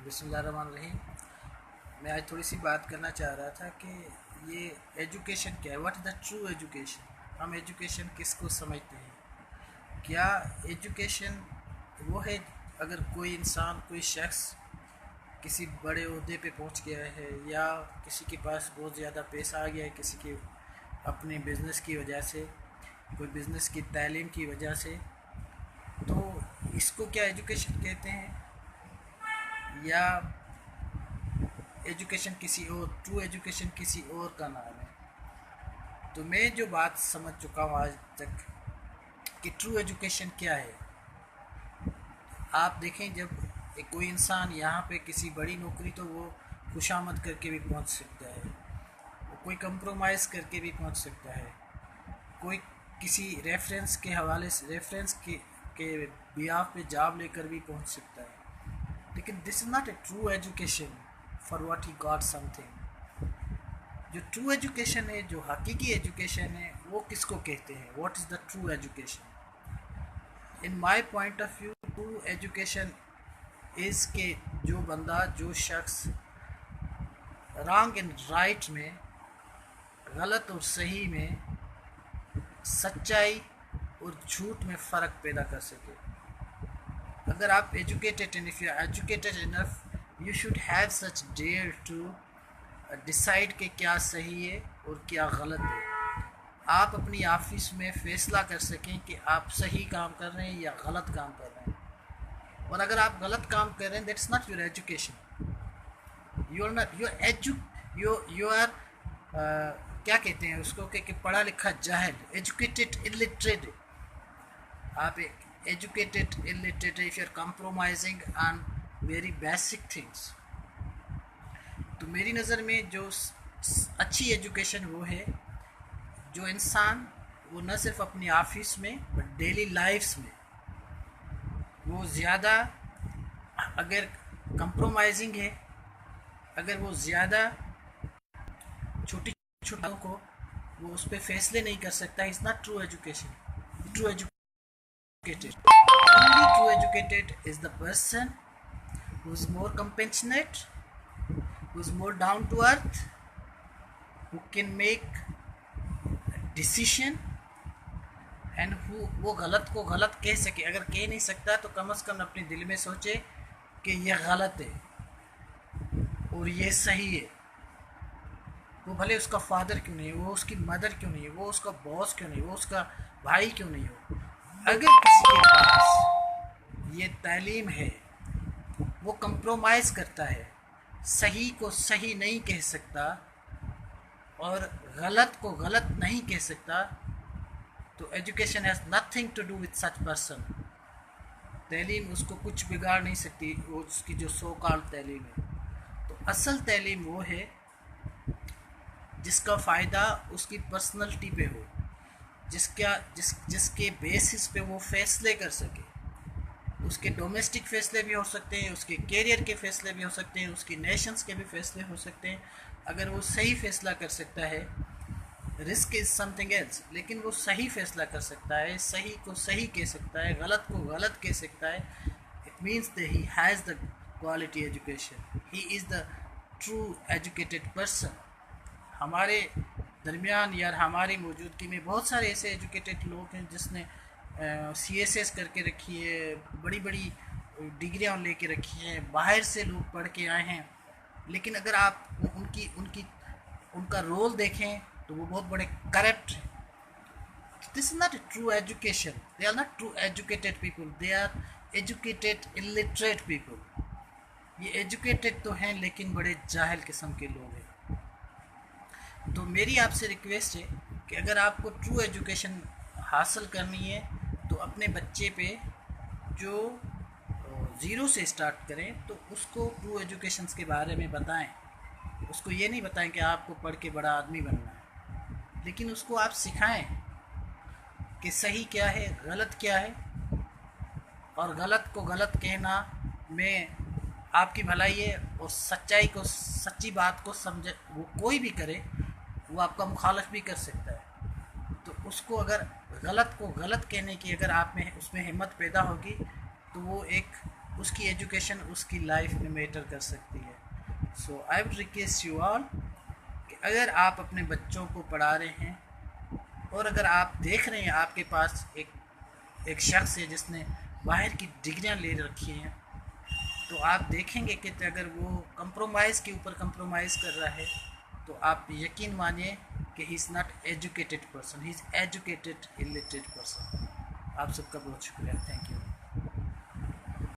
बिस्मिल्लाहिर्रहमानिर्रहीम। मैं आज थोड़ी सी बात करना चाह रहा था कि ये एजुकेशन क्या है, what is the true education. हम एजुकेशन किसको समझते हैं? क्या एजुकेशन वो है अगर कोई इंसान, कोई शख्स किसी बड़े ओहदे पे पहुंच गया है या किसी के पास बहुत ज़्यादा पैसा आ गया है, किसी के अपने बिज़नेस की वजह से, कोई बिज़नेस की तालीम की वजह से, तो इसको क्या एजुकेशन कहते हैं? या एजुकेशन किसी और, ट्रू एजुकेशन किसी और का नाम है? तो मैं जो बात समझ चुका हूँ आज तक कि ट्रू एजुकेशन क्या है। आप देखें, जब कोई इंसान यहाँ पे किसी बड़ी नौकरी, तो वो खुशामद करके भी पहुँच सकता है, वो कोई कंप्रोमाइज़ करके भी पहुँच सकता है, कोई किसी रेफरेंस के हवाले से, रेफरेंस के बिहाफ पे जॉब लेकर भी पहुँच सकता है। लेकिन this is not a true education for what he got something. जो ट्रू एजुकेशन है, जो हकीकी एजुकेशन है, वो किसको कहते हैं? What is the true education? In my point of view, true education is के जो बंदा, जो शख्स रॉन्ग एंड राइट में, गलत और सही में, सच्चाई और झूठ में फ़र्क पैदा कर सके। अगर आप educated, and if you are educated enough, you should have such dare to decide कि क्या सही है और क्या गलत है। आप अपनी ऑफिस में फ़ैसला कर सकें कि आप सही काम कर रहे हैं या गलत काम कर रहे हैं। और अगर आप गलत काम कर रहे हैं, that's not your education. You are not you are क्या कहते हैं उसको कि पढ़ा लिखा जाहिल, एजुकेटेड इलिटरेट। आप एक educated illiterate if you're compromising on very basic things। तो मेरी नज़र में जो अच्छी एजुकेशन वो है जो इंसान, वो न सिर्फ अपनी ऑफिस में बट डेली लाइफ्स में वो ज़्यादा अगर कंप्रोमाइजिंग है, अगर वो ज़्यादा छोटी छोटी को वो उस पर फैसले नहीं कर सकता, is not true education. True educated, only true educated is the person who is more compassionate, who is more down to earth, who can make decision and who वो गलत को गलत कह सके। अगर कह नहीं सकता तो कम से कम अपने दिल में सोचे कि ये गलत है और ये सही है। वो भले उसका फादर क्यों नहीं है, वो उसकी मदर क्यों नहीं है, वो उसका बॉस क्यों नहीं, वो उसका भाई क्यों नहीं हो, अगर किसी के पास ये तालीम है, वो कंप्रोमाइज़ करता है, सही को सही नहीं कह सकता और गलत को गलत नहीं कह सकता, तो education has nothing to do with such person. तालीम उसको कुछ बिगाड़ नहीं सकती, वो उसकी जो सो कॉल्ड तालीम है। तो असल तालीम वो है जिसका फ़ायदा उसकी पर्सनैलिटी पे हो, जिसके बेसिस पे वो फैसले कर सके। उसके डोमेस्टिक फ़ैसले भी हो सकते हैं, उसके कैरियर के फ़ैसले भी हो सकते हैं, उसकी नेशंस के भी फ़ैसले हो सकते हैं। अगर वो सही फ़ैसला कर सकता है, रिस्क इज़ समथिंग एल्स, लेकिन वो सही फ़ैसला कर सकता है, सही को सही कह सकता है, गलत को गलत कह सकता है, it means that he has the quality education, he is the true educated person. हमारे दरमियान या हमारी मौजूदगी में बहुत सारे ऐसे एजुकेटेड लोग हैं जिसने CSS करके रखी है, बड़ी बड़ी डिग्रियाँ लेके रखी हैं, बाहर से लोग पढ़ के आए हैं, लेकिन अगर आप उनका रोल देखें तो वो बहुत बड़े करप्ट हैं। This is not a true education. They are not true educated people, they are educated illiterate people. ये एजुकेटेड तो हैं लेकिन बड़े जाहिल किस्म के लोग हैं। तो मेरी आपसे रिक्वेस्ट है कि अगर आपको ट्रू एजुकेशन हासिल करनी है तो अपने बच्चे पे जो ज़ीरो से स्टार्ट करें, तो उसको ट्रू एजुकेशंस के बारे में बताएं। उसको ये नहीं बताएं कि आपको पढ़ के बड़ा आदमी बनना है, लेकिन उसको आप सिखाएं कि सही क्या है, गलत क्या है, और गलत को गलत कहना में आपकी भलाई है, और सच्चाई को, सच्ची बात को समझे। वो कोई भी करे, वो आपका मुखालफ भी कर सकता है, तो उसको अगर गलत को गलत कहने की अगर आप में उसमें हिम्मत पैदा होगी, तो वो एक اس کی ایجوکیشن اس کی لائف میں میٹر کر سکتی ہے. So I would request you all کہ اگر آپ اپنے بچوں کو پڑھا رہے ہیں اور اگر آپ دیکھ رہے ہیں آپ کے پاس ایک شخص ہے جس نے باہر کی ڈگریاں لے رکھی ہیں، تو آپ دیکھیں گے کہ اگر وہ کمپرومائز کے اوپر کمپرومائز کر رہا ہے تو آپ یقین مانیے کہ he is not educated person, he is educated illiterate person. آپ سب کا بہت شکریہ. Thank you.